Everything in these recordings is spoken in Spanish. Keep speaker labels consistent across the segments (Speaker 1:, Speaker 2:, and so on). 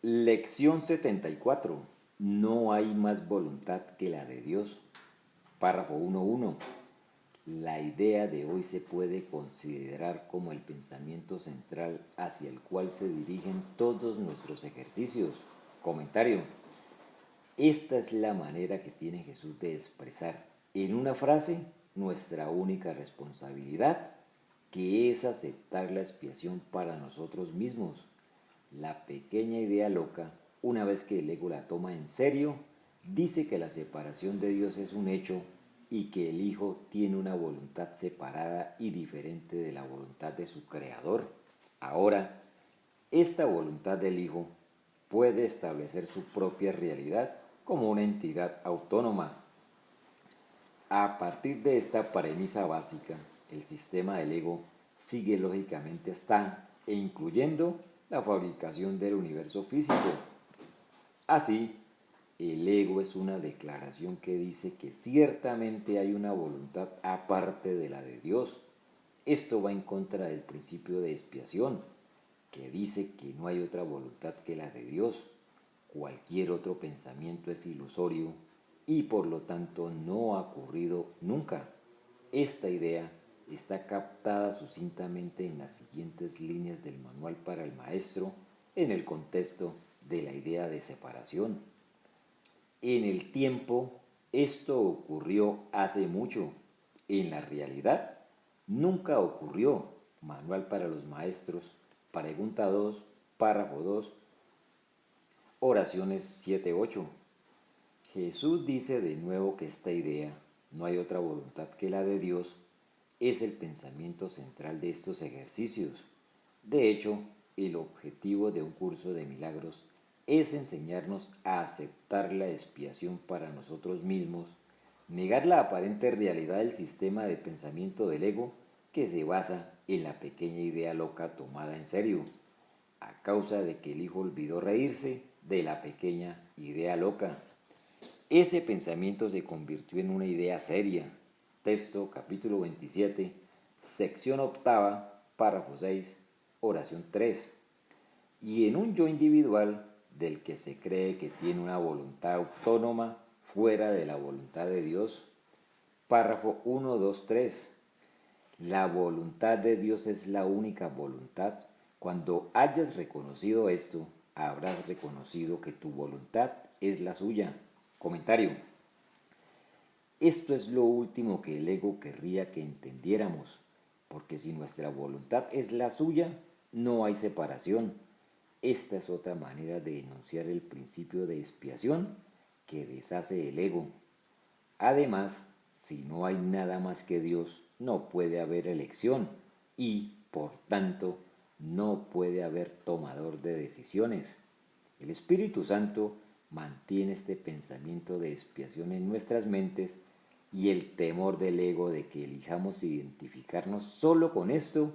Speaker 1: Lección 74. No hay más voluntad que la de Dios. Párrafo 1.1. La idea de hoy se puede considerar como el pensamiento central hacia el cual se dirigen todos nuestros ejercicios. Comentario. Esta es la manera que tiene Jesús de expresar en una frase nuestra única responsabilidad, que es aceptar la expiación para nosotros mismos. La pequeña idea loca, una vez que el ego la toma en serio, dice que la separación de Dios es un hecho y que el Hijo tiene una voluntad separada y diferente de la voluntad de su Creador. Ahora, esta voluntad del Hijo puede establecer su propia realidad como una entidad autónoma. A partir de esta premisa básica, el sistema del ego sigue lógicamente hasta e incluyendo la fabricación del universo físico. Así, el ego es una declaración que dice que ciertamente hay una voluntad aparte de la de Dios. Esto va en contra del principio de expiación, que dice que no hay otra voluntad que la de Dios. Cualquier otro pensamiento es ilusorio y por lo tanto no ha ocurrido nunca. Esta idea está captada sucintamente en las siguientes líneas del manual para el maestro en el contexto de la idea de separación. En el tiempo, esto ocurrió hace mucho. En la realidad, nunca ocurrió. Manual para los maestros, pregunta 2, párrafo 2, oraciones 7-8. Jesús dice de nuevo que esta idea, no hay otra voluntad que la de Dios, es el pensamiento central de estos ejercicios. De hecho, el objetivo de un curso de milagros es enseñarnos a aceptar la expiación para nosotros mismos, negar la aparente realidad del sistema de pensamiento del ego que se basa en la pequeña idea loca tomada en serio, a causa de que el hijo olvidó reírse de la pequeña idea loca. Ese pensamiento se convirtió en una idea seria. Texto, capítulo 27, sección octava, párrafo 6, oración 3. Y en un yo individual del que se cree que tiene una voluntad autónoma fuera de la voluntad de Dios. Párrafo 1, 2, 3. La voluntad de Dios es la única voluntad. Cuando hayas reconocido esto, habrás reconocido que tu voluntad es la suya. Comentario. Esto es lo último que el ego querría que entendiéramos, porque si nuestra voluntad es la suya, no hay separación. Esta es otra manera de enunciar el principio de expiación que deshace el ego. Además, si no hay nada más que Dios, no puede haber elección y, por tanto, no puede haber tomador de decisiones. El Espíritu Santo mantiene este pensamiento de expiación en nuestras mentes y el temor del ego de que elijamos identificarnos solo con esto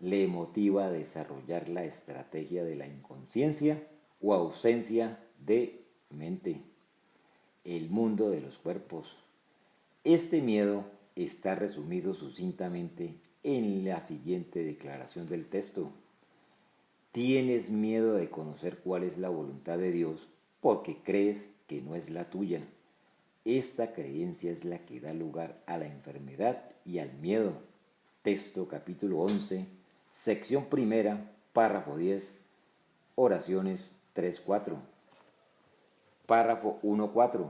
Speaker 1: le motiva a desarrollar la estrategia de la inconsciencia o ausencia de mente, el mundo de los cuerpos. Este miedo está resumido sucintamente en la siguiente declaración del texto. Tienes miedo de conocer cuál es la voluntad de Dios porque crees que no es la tuya. Esta creencia es la que da lugar a la enfermedad y al miedo. Texto capítulo 11, sección primera, párrafo 10, oraciones 3-4. Párrafo 1-4.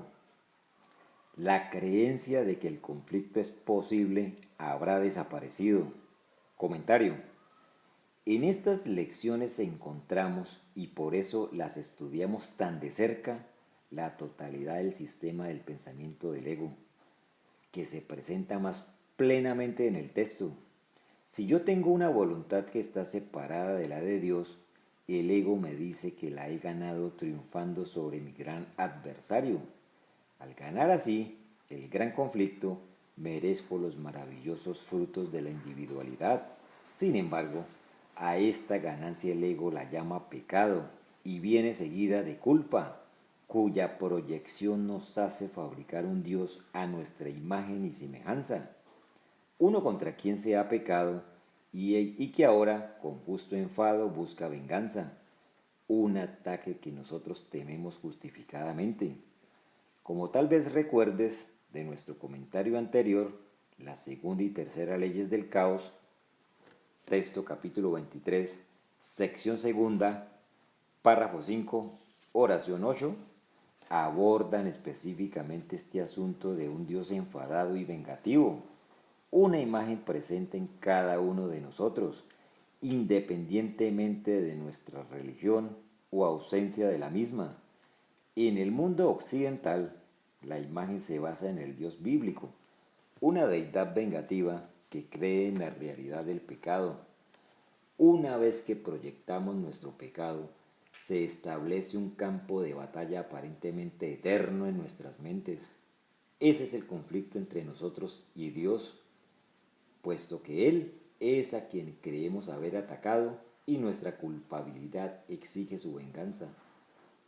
Speaker 1: La creencia de que el conflicto es posible habrá desaparecido. Comentario. En estas lecciones encontramos, y por eso las estudiamos tan de cerca, la totalidad del sistema del pensamiento del ego, que se presenta más plenamente en el texto. Si yo tengo una voluntad que está separada de la de Dios, el ego me dice que la he ganado triunfando sobre mi gran adversario. Al ganar así el gran conflicto, merezco los maravillosos frutos de la individualidad. Sin embargo, a esta ganancia el ego la llama pecado y viene seguida de culpa, cuya proyección nos hace fabricar un Dios a nuestra imagen y semejanza, uno contra quien se ha pecado y que ahora, con justo enfado, busca venganza. un ataque que nosotros tememos justificadamente. Como tal vez recuerdes de nuestro comentario anterior, la segunda y tercera leyes del caos, texto capítulo 23, sección segunda, párrafo 5, oración 8, abordan específicamente este asunto de un Dios enfadado y vengativo, una imagen presente en cada uno de nosotros, independientemente de nuestra religión o ausencia de la misma. En el mundo occidental, la imagen se basa en el Dios bíblico, una deidad vengativa que cree en la realidad del pecado. Una vez que proyectamos nuestro pecado, se establece un campo de batalla aparentemente eterno en nuestras mentes. Ese es el conflicto entre nosotros y Dios, puesto que Él es a quien creemos haber atacado y nuestra culpabilidad exige su venganza.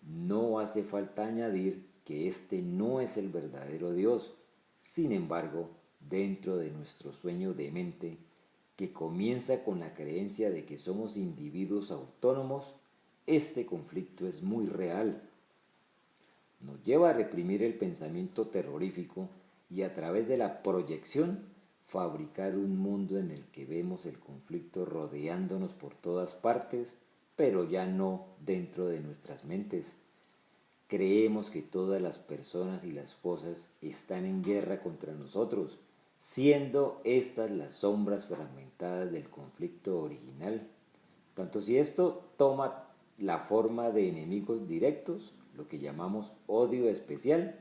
Speaker 1: No hace falta añadir que este no es el verdadero Dios. Sin embargo, dentro de nuestro sueño de mente, que comienza con la creencia de que somos individuos autónomos, este conflicto es muy real. Nos lleva a reprimir el pensamiento terrorífico y a través de la proyección fabricar un mundo en el que vemos el conflicto rodeándonos por todas partes, pero ya no dentro de nuestras mentes. Creemos que todas las personas y las cosas están en guerra contra nosotros, siendo estas las sombras fragmentadas del conflicto original. Tanto si esto toma la forma de enemigos directos, lo que llamamos odio especial,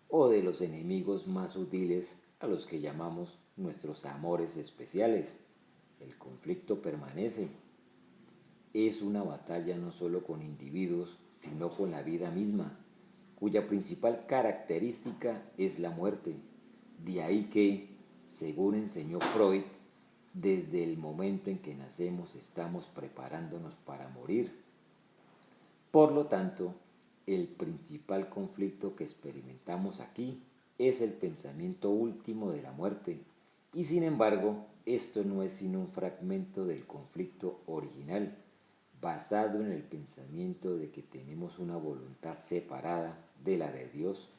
Speaker 1: o de los enemigos más sutiles, a los que llamamos nuestros amores especiales. El conflicto permanece. Es una batalla no solo con individuos, sino con la vida misma, cuya principal característica es la muerte. De ahí que, según enseñó Freud, desde el momento en que nacemos estamos preparándonos para morir. Por lo tanto, el principal conflicto que experimentamos aquí es el pensamiento último de la muerte, y sin embargo, esto no es sino un fragmento del conflicto original, basado en el pensamiento de que tenemos una voluntad separada de la de Dios.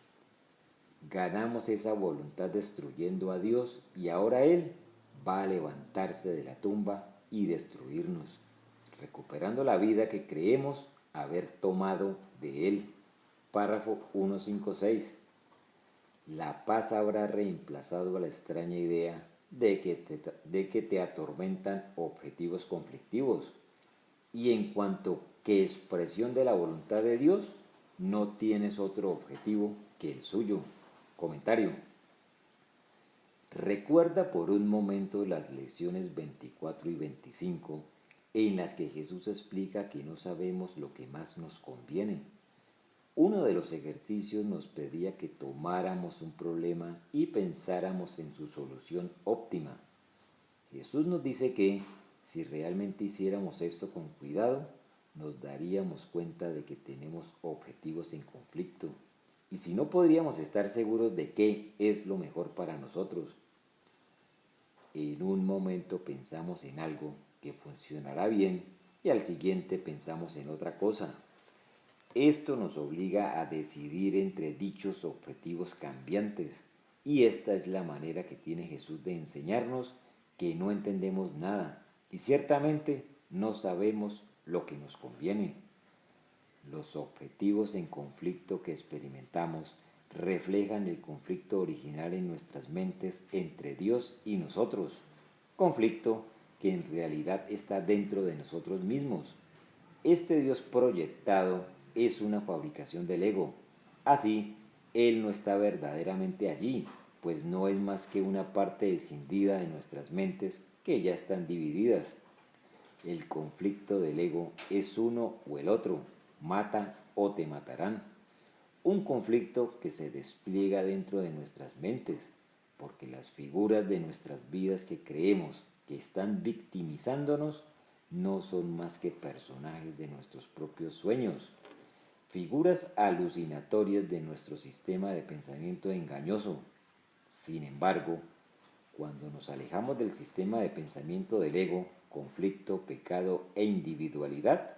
Speaker 1: Ganamos esa voluntad destruyendo a Dios y ahora Él va a levantarse de la tumba y destruirnos, recuperando la vida que creemos haber tomado de Él. Párrafo 156. La paz habrá reemplazado a la extraña idea de que te atormentan objetivos conflictivos. Y en cuanto que expresión de la voluntad de Dios, no tienes otro objetivo que el suyo. Comentario. Recuerda por un momento las lecciones 24 y 25 en las que Jesús explica que no sabemos lo que más nos conviene. Uno de los ejercicios nos pedía que tomáramos un problema y pensáramos en su solución óptima. Jesús nos dice que, si realmente hiciéramos esto con cuidado, nos daríamos cuenta de que tenemos objetivos en conflicto y si no podríamos estar seguros de qué es lo mejor para nosotros. En un momento pensamos en algo que funcionará bien y al siguiente pensamos en otra cosa. Esto nos obliga a decidir entre dichos objetivos cambiantes y esta es la manera que tiene Jesús de enseñarnos que no entendemos nada y ciertamente no sabemos lo que nos conviene. Los objetivos en conflicto que experimentamos reflejan el conflicto original en nuestras mentes entre Dios y nosotros, conflicto que en realidad está dentro de nosotros mismos. Este Dios proyectado es una fabricación del ego. Así, Él no está verdaderamente allí, pues no es más que una parte escindida de nuestras mentes que ya están divididas. El conflicto del ego es uno o el otro, mata o te matarán. Un conflicto que se despliega dentro de nuestras mentes, porque las figuras de nuestras vidas que creemos que están victimizándonos no son más que personajes de nuestros propios sueños, figuras alucinatorias de nuestro sistema de pensamiento engañoso. Sin embargo, cuando nos alejamos del sistema de pensamiento del ego, conflicto, pecado e individualidad,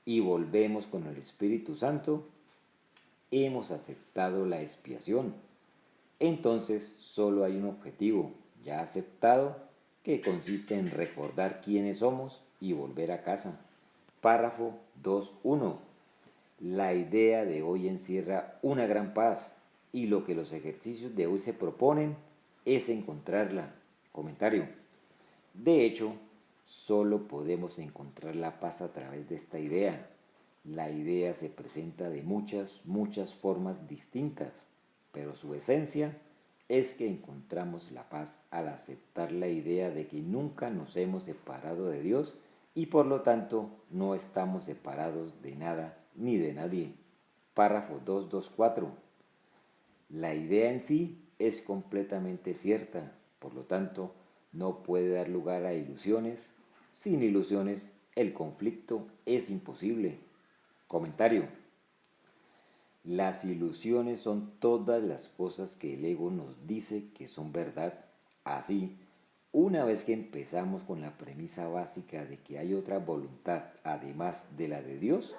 Speaker 1: y volvemos con el Espíritu Santo, hemos aceptado la expiación. Entonces solo hay un objetivo ya aceptado que consiste en recordar quiénes somos y volver a casa. Párrafo 2.1. La idea de hoy encierra una gran paz y lo que los ejercicios de hoy se proponen es encontrarla. Comentario. De hecho, solo podemos encontrar la paz a través de esta idea. La idea se presenta de muchas formas distintas, pero su esencia es que encontramos la paz al aceptar la idea de que nunca nos hemos separado de Dios y por lo tanto no estamos separados de nada ni de nadie. Párrafo 224. La idea en sí es completamente cierta, por lo tanto no puede dar lugar a ilusiones. Sin ilusiones el conflicto es imposible. Comentario. Las ilusiones son todas las cosas que el ego nos dice que son verdad. Así, una vez que empezamos con la premisa básica de que hay otra voluntad además de la de Dios,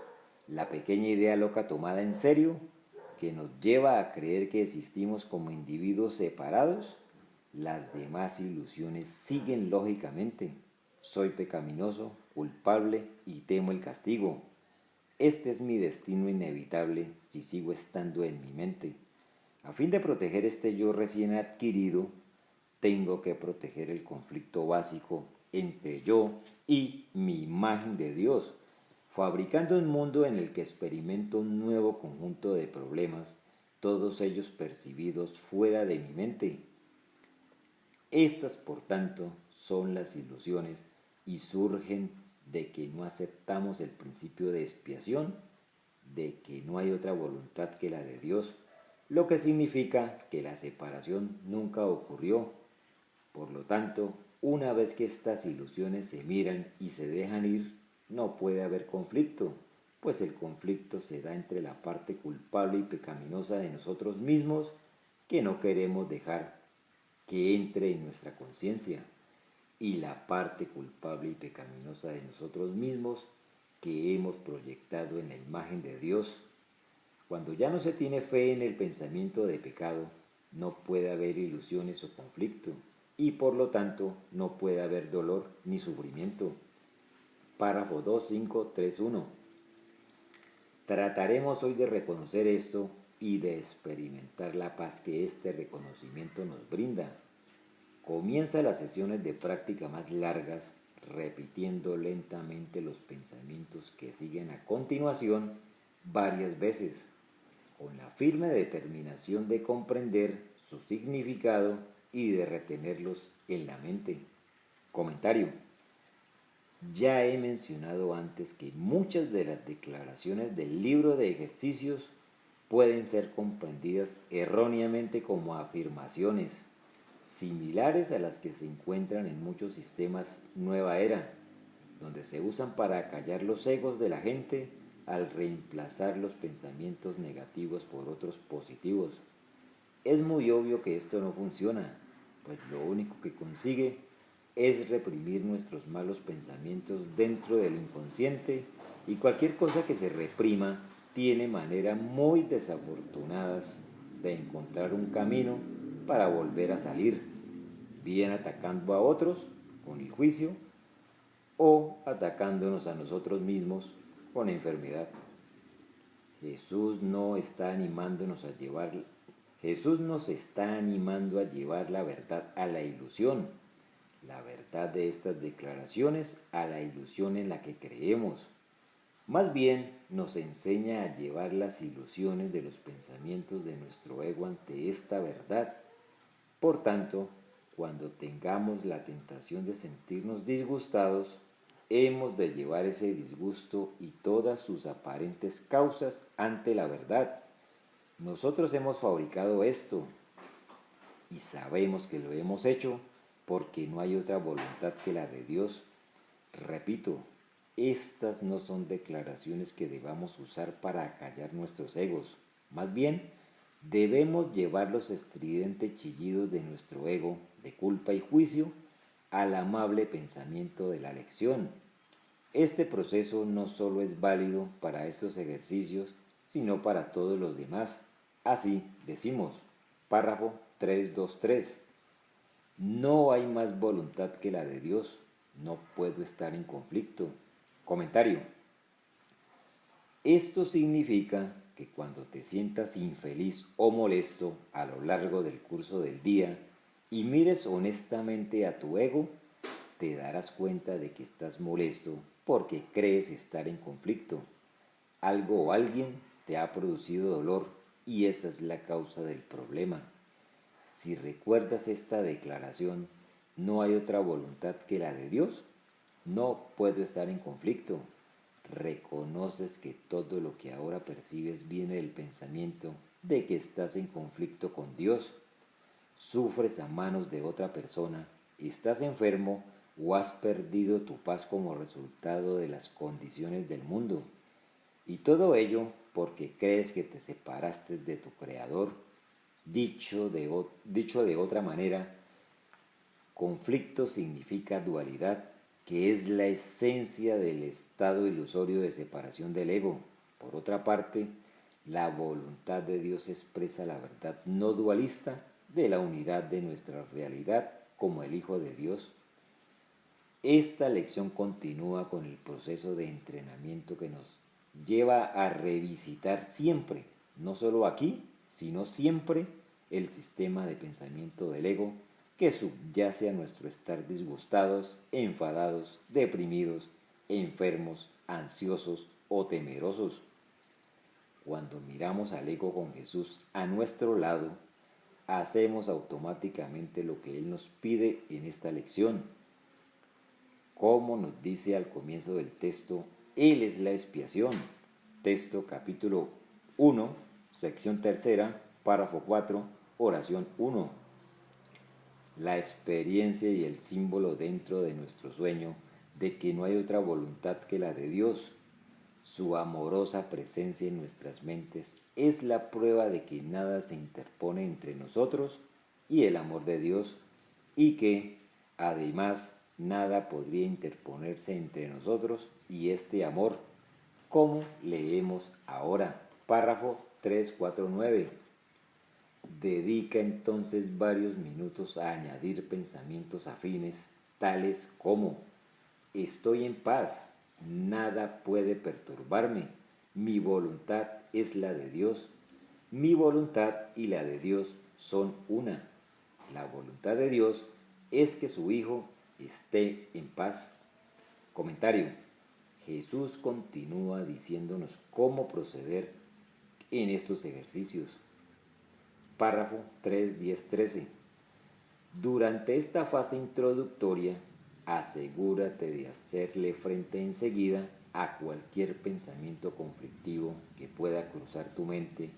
Speaker 1: la pequeña idea loca tomada en serio, que nos lleva a creer que existimos como individuos separados, las demás ilusiones siguen lógicamente. Soy pecaminoso, culpable y temo el castigo. Este es mi destino inevitable si sigo estando en mi mente. A fin de proteger este yo recién adquirido, tengo que proteger el conflicto básico entre yo y mi imagen de Dios, fabricando un mundo en el que experimento un nuevo conjunto de problemas, todos ellos percibidos fuera de mi mente. Estas, por tanto, son las ilusiones y surgen de que no aceptamos el principio de expiación, de que no hay otra voluntad que la de Dios, lo que significa que la separación nunca ocurrió. Por lo tanto, una vez que estas ilusiones se miran y se dejan ir, no puede haber conflicto, pues el conflicto se da entre la parte culpable y pecaminosa de nosotros mismos que no queremos dejar que entre en nuestra conciencia y la parte culpable y pecaminosa de nosotros mismos que hemos proyectado en la imagen de Dios. Cuando ya no se tiene fe en el pensamiento de pecado, no puede haber ilusiones o conflicto y por lo tanto no puede haber dolor ni sufrimiento. Párrafo 2.5.3.1. Trataremos hoy de reconocer esto y de experimentar la paz que este reconocimiento nos brinda. Comienza las sesiones de práctica más largas repitiendo lentamente los pensamientos que siguen a continuación varias veces, con la firme determinación de comprender su significado y de retenerlos en la mente. Comentario. Ya he mencionado antes que muchas de las declaraciones del libro de ejercicios pueden ser comprendidas erróneamente como afirmaciones similares a las que se encuentran en muchos sistemas nueva era, donde se usan para acallar los egos de la gente al reemplazar los pensamientos negativos por otros positivos. Es muy obvio que esto no funciona, pues lo único que consigue es reprimir nuestros malos pensamientos dentro del inconsciente y cualquier cosa que se reprima tiene maneras muy desafortunadas de encontrar un camino para volver a salir, bien atacando a otros con el juicio o atacándonos a nosotros mismos con la enfermedad. Jesús nos está animando a llevar la verdad a la ilusión, la verdad de estas declaraciones a la ilusión en la que creemos. Más bien nos enseña a llevar las ilusiones de los pensamientos de nuestro ego ante esta verdad. Por tanto, cuando tengamos la tentación de sentirnos disgustados, hemos de llevar ese disgusto y todas sus aparentes causas ante la verdad. Nosotros hemos fabricado esto y sabemos que lo hemos hecho porque no hay otra voluntad que la de Dios. Repito, estas no son declaraciones que debamos usar para acallar nuestros egos. Más bien, debemos llevar los estridentes chillidos de nuestro ego, de culpa y juicio, al amable pensamiento de la lección. Este proceso no solo es válido para estos ejercicios, sino para todos los demás. Así decimos, párrafo 323. No hay más voluntad que la de Dios. No puedo estar en conflicto. Comentario. Esto significa que cuando te sientas infeliz o molesto a lo largo del curso del día y mires honestamente a tu ego, te darás cuenta de que estás molesto porque crees estar en conflicto. Algo o alguien te ha producido dolor y esa es la causa del problema. Si recuerdas esta declaración, no hay otra voluntad que la de Dios. No puedo estar en conflicto. Reconoces que todo lo que ahora percibes viene del pensamiento de que estás en conflicto con Dios. Sufres a manos de otra persona, estás enfermo o has perdido tu paz como resultado de las condiciones del mundo. Y todo ello porque crees que te separaste de tu Creador. Dicho de otra manera, conflicto significa dualidad, que es la esencia del estado ilusorio de separación del ego. Por otra parte, la voluntad de Dios expresa la verdad no dualista de la unidad de nuestra realidad como el Hijo de Dios. Esta lección continúa con el proceso de entrenamiento que nos lleva a revisitar siempre, no solo aquí, sino siempre, el sistema de pensamiento del ego que subyace a nuestro estar disgustados, enfadados, deprimidos, enfermos, ansiosos o temerosos. Cuando miramos al ego con Jesús a nuestro lado, hacemos automáticamente lo que Él nos pide en esta lección. Como nos dice al comienzo del texto, Él es la expiación. Texto capítulo 1, sección tercera, párrafo 4, oración 1. La experiencia y el símbolo dentro de nuestro sueño de que no hay otra voluntad que la de Dios. Su amorosa presencia en nuestras mentes es la prueba de que nada se interpone entre nosotros y el amor de Dios y que, además, nada podría interponerse entre nosotros y este amor, como leemos ahora. Párrafo 349. Dedica entonces varios minutos a añadir pensamientos afines, tales como: estoy en paz, nada puede perturbarme, mi voluntad es la de Dios, mi voluntad y la de Dios son una. La voluntad de Dios es que su Hijo esté en paz. Comentario. Jesús continúa diciéndonos cómo proceder en estos ejercicios. Párrafo 3, 10, 13. Durante esta fase introductoria, asegúrate de hacerle frente enseguida a cualquier pensamiento conflictivo que pueda cruzar tu mente.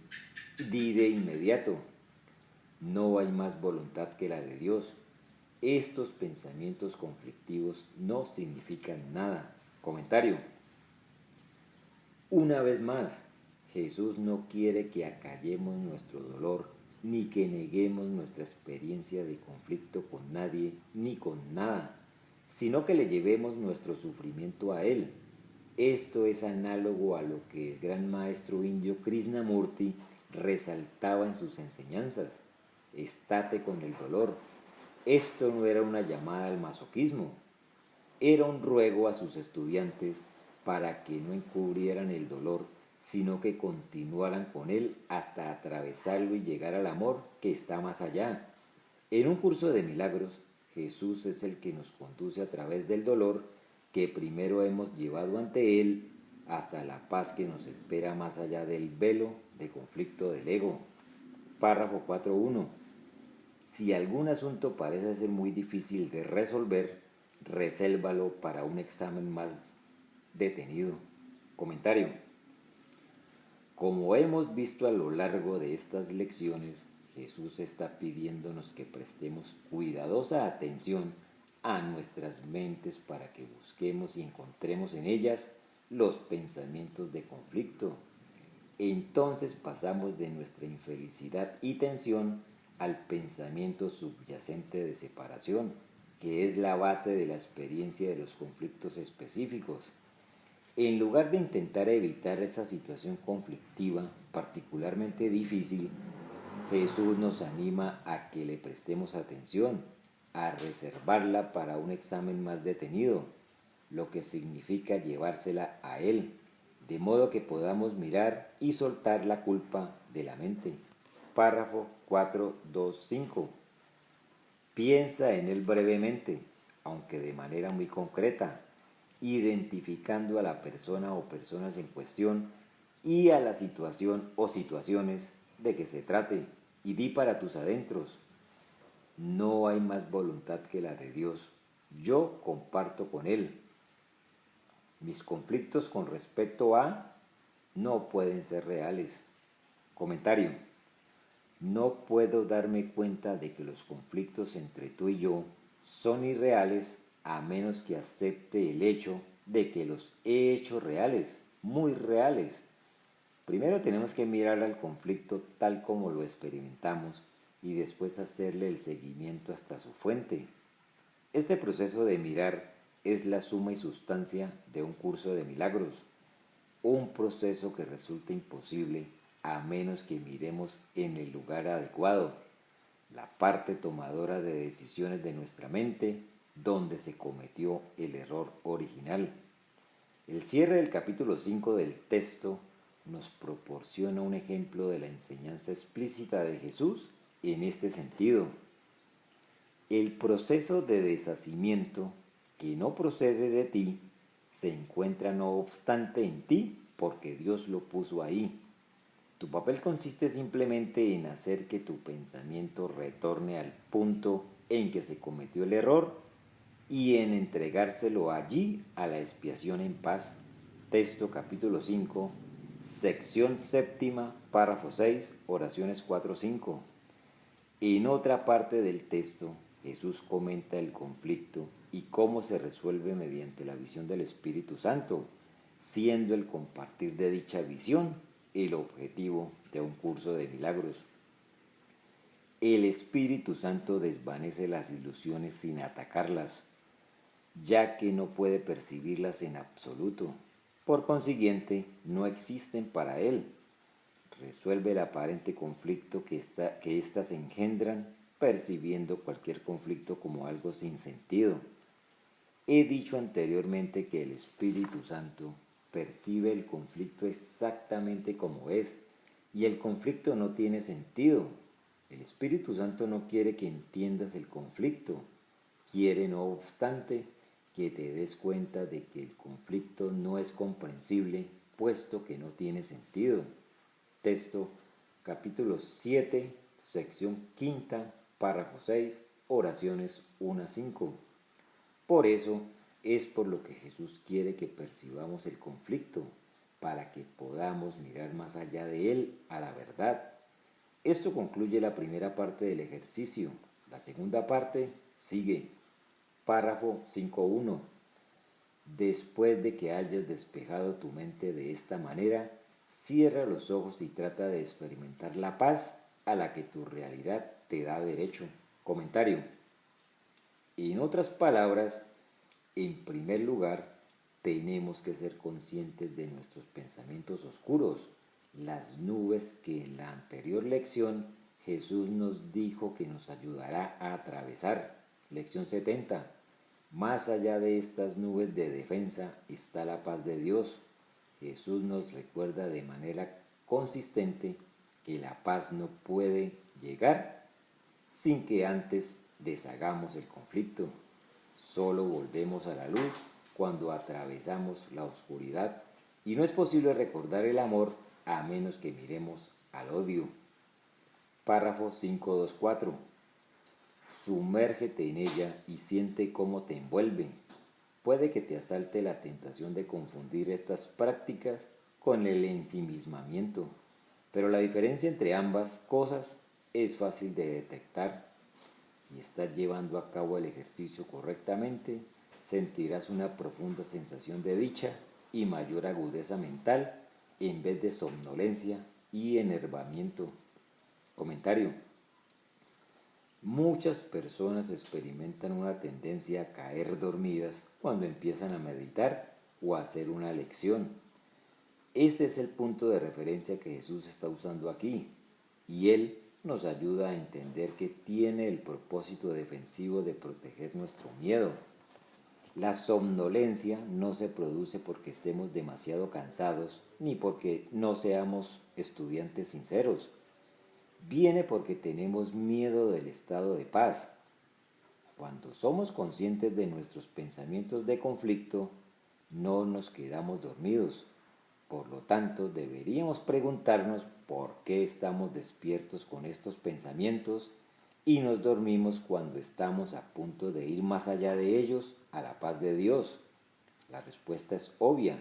Speaker 1: Di de inmediato: no hay más voluntad que la de Dios. Estos pensamientos conflictivos no significan nada. Comentario. Una vez más, Jesús no quiere que acallemos nuestro dolor ni que neguemos nuestra experiencia de conflicto con nadie ni con nada, sino que le llevemos nuestro sufrimiento a Él. Esto es análogo a lo que el gran maestro indio Krishnamurti resaltaba en sus enseñanzas. Estate con el dolor. Esto no era una llamada al masoquismo, era un ruego a sus estudiantes para que no encubrieran el dolor, sino que continuaran con él hasta atravesarlo y llegar al amor que está más allá. En un curso de milagros, Jesús es el que nos conduce a través del dolor que primero hemos llevado ante Él hasta la paz que nos espera más allá del velo de conflicto del ego. Párrafo 4.1. Si algún asunto parece ser muy difícil de resolver, resélvalo para un examen más detenido. Comentario. Como hemos visto a lo largo de estas lecciones, Jesús está pidiéndonos que prestemos cuidadosa atención a nuestras mentes para que busquemos y encontremos en ellas los pensamientos de conflicto. Entonces pasamos de nuestra infelicidad y tensión al pensamiento subyacente de separación, que es la base de la experiencia de los conflictos específicos. En lugar de intentar evitar esa situación conflictiva, particularmente difícil, Jesús nos anima a que le prestemos atención, a reservarla para un examen más detenido, lo que significa llevársela a Él, de modo que podamos mirar y soltar la culpa de la mente. Párrafo 425. Piensa en Él brevemente, aunque de manera muy concreta, identificando a la persona o personas en cuestión y a la situación o situaciones de que se trate, y di para tus adentros: no hay más voluntad que la de Dios. Yo comparto con Él. Mis conflictos con respecto a no pueden ser reales. Comentario: no puedo darme cuenta de que los conflictos entre tú y yo son irreales a menos que acepte el hecho de que los he hecho reales, muy reales. Primero tenemos que mirar al conflicto tal como lo experimentamos y después hacerle el seguimiento hasta su fuente. Este proceso de mirar es la suma y sustancia de un curso de milagros, un proceso que resulta imposible a menos que miremos en el lugar adecuado, la parte tomadora de decisiones de nuestra mente, donde se cometió el error original. El cierre del capítulo 5 del texto nos proporciona un ejemplo de la enseñanza explícita de Jesús en este sentido. El proceso de deshacimiento que no procede de ti se encuentra no obstante en ti porque Dios lo puso ahí. Tu papel consiste simplemente en hacer que tu pensamiento retorne al punto en que se cometió el error y en entregárselo allí a la expiación en paz. Texto capítulo 5, sección séptima, párrafo 6, oraciones 4-5. En otra parte del texto, Jesús comenta el conflicto y cómo se resuelve mediante la visión del Espíritu Santo, siendo el compartir de dicha visión el objetivo de un curso de milagros. El Espíritu Santo desvanece las ilusiones sin atacarlas, ya que no puede percibirlas en absoluto. Por consiguiente, no existen para Él. Resuelve el aparente conflicto que éstas engendran, percibiendo cualquier conflicto como algo sin sentido. He dicho anteriormente que el Espíritu Santo percibe el conflicto exactamente como es, y el conflicto no tiene sentido. El Espíritu Santo no quiere que entiendas el conflicto, quiere no obstante que te des cuenta de que el conflicto no es comprensible, puesto que no tiene sentido. Texto capítulo 7, sección quinta, párrafo 6, oraciones 1-5. Por eso es por lo que Jesús quiere que percibamos el conflicto, para que podamos mirar más allá de él a la verdad. Esto concluye la primera parte del ejercicio. La segunda parte sigue. Párrafo 5.1. Después de que hayas despejado tu mente de esta manera, cierra los ojos y trata de experimentar la paz a la que tu realidad te da derecho. Comentario. En otras palabras, en primer lugar, tenemos que ser conscientes de nuestros pensamientos oscuros, las nubes que en la anterior lección Jesús nos dijo que nos ayudará a atravesar. Lección 70. Más allá de estas nubes de defensa está la paz de Dios. Jesús nos recuerda de manera consistente que la paz no puede llegar sin que antes deshagamos el conflicto. Solo volvemos a la luz cuando atravesamos la oscuridad, y no es posible recordar el amor a menos que miremos al odio. Párrafo 5.2.4. Sumérgete en ella y siente cómo te envuelve. Puede que te asalte la tentación de confundir estas prácticas con el ensimismamiento, pero la diferencia entre ambas cosas es fácil de detectar. Si estás llevando a cabo el ejercicio correctamente, sentirás una profunda sensación de dicha y mayor agudeza mental en vez de somnolencia y enervamiento. Comentario. Muchas personas experimentan una tendencia a caer dormidas cuando empiezan a meditar o hacer una lección. Este es el punto de referencia que Jesús está usando aquí, y Él nos ayuda a entender que tiene el propósito defensivo de proteger nuestro miedo. La somnolencia no se produce porque estemos demasiado cansados ni porque no seamos estudiantes sinceros. Viene porque tenemos miedo del estado de paz. Cuando somos conscientes de nuestros pensamientos de conflicto, no nos quedamos dormidos. Por lo tanto, deberíamos preguntarnos por qué estamos despiertos con estos pensamientos y nos dormimos cuando estamos a punto de ir más allá de ellos a la paz de Dios. La respuesta es obvia.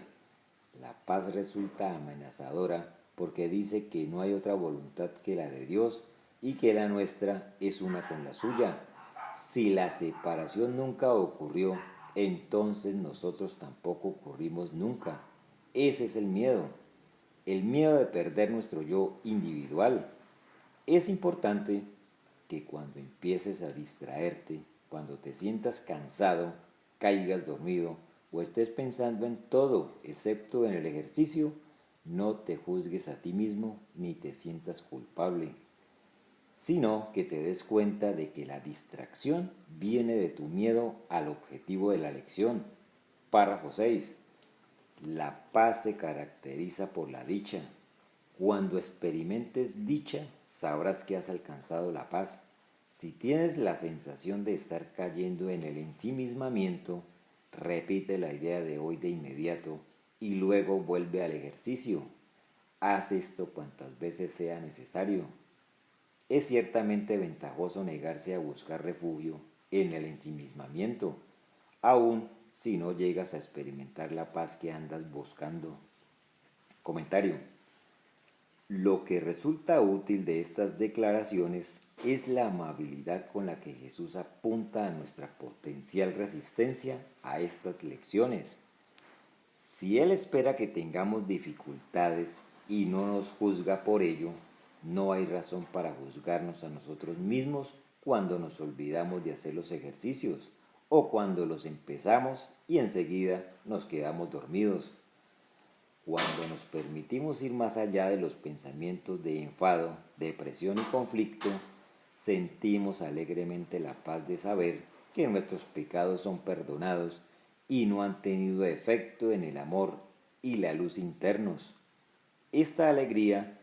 Speaker 1: La paz resulta amenazadora porque dice que no hay otra voluntad que la de Dios y que la nuestra es una con la suya. Si la separación nunca ocurrió, entonces nosotros tampoco ocurrimos nunca. Ese es el miedo de perder nuestro yo individual. Es importante que cuando empieces a distraerte, cuando te sientas cansado, caigas dormido o estés pensando en todo excepto en el ejercicio, no te juzgues a ti mismo ni te sientas culpable, sino que te des cuenta de que la distracción viene de tu miedo al objetivo de la lección. Párrafo 6. La paz se caracteriza por la dicha. Cuando experimentes dicha, sabrás que has alcanzado la paz. Si tienes la sensación de estar cayendo en el ensimismamiento, repite la idea de hoy de inmediato y luego vuelve al ejercicio. Haz esto cuantas veces sea necesario. Es ciertamente ventajoso negarse a buscar refugio en el ensimismamiento, aun si no llegas a experimentar la paz que andas buscando. Comentario. Lo que resulta útil de estas declaraciones es la amabilidad con la que Jesús apunta a nuestra potencial resistencia a estas lecciones. Si Él espera que tengamos dificultades y no nos juzga por ello, no hay razón para juzgarnos a nosotros mismos cuando nos olvidamos de hacer los ejercicios o cuando los empezamos y enseguida nos quedamos dormidos. Cuando nos permitimos ir más allá de los pensamientos de enfado, depresión y conflicto, sentimos alegremente la paz de saber que nuestros pecados son perdonados y no han tenido efecto en el amor y la luz internos. Esta alegría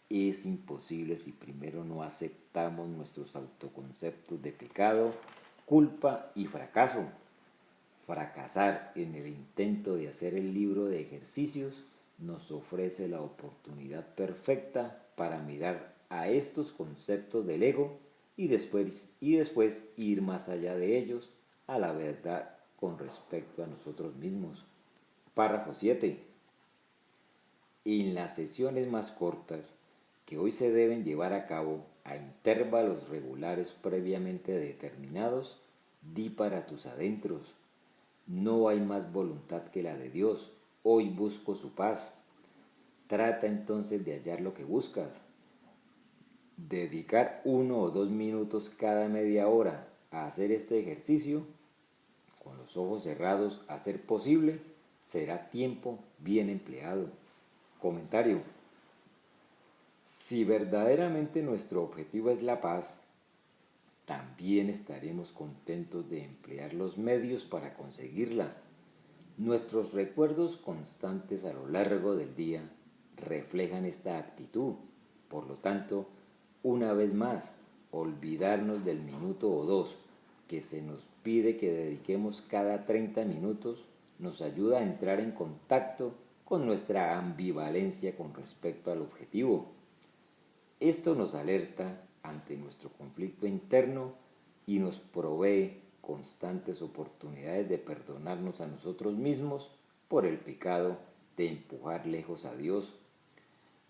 Speaker 1: es imposible si primero no aceptamos nuestros autoconceptos de pecado, culpa y fracaso. Fracasar en el intento de hacer el libro de ejercicios nos ofrece la oportunidad perfecta para mirar a estos conceptos del ego y después ir más allá de ellos a la verdad con respecto a nosotros mismos. Párrafo 7. En las sesiones más cortas, que hoy se deben llevar a cabo a intervalos regulares previamente determinados, di para tus adentros: no hay más voluntad que la de Dios. Hoy busco su paz. Trata entonces de hallar lo que buscas. Dedicar 1 o 2 minutos cada media hora a hacer este ejercicio, con los ojos cerrados a ser posible, será tiempo bien empleado. Comentario. Si verdaderamente nuestro objetivo es la paz, también estaremos contentos de emplear los medios para conseguirla. Nuestros recuerdos constantes a lo largo del día reflejan esta actitud. Por lo tanto, una vez más, olvidarnos del minuto o dos que se nos pide que dediquemos cada 30 minutos nos ayuda a entrar en contacto con nuestra ambivalencia con respecto al objetivo. Esto nos alerta ante nuestro conflicto interno y nos provee constantes oportunidades de perdonarnos a nosotros mismos por el pecado de empujar lejos a Dios.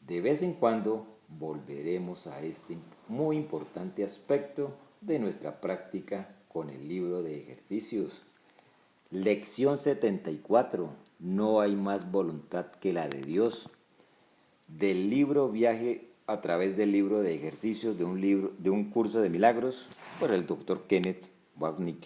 Speaker 1: De vez en cuando volveremos a este muy importante aspecto de nuestra práctica con el libro de ejercicios. Lección 74. No hay más voluntad que la de Dios. Del libro Viaje a través del libro de ejercicios de un curso de milagros por el Dr. Kenneth Wapnick.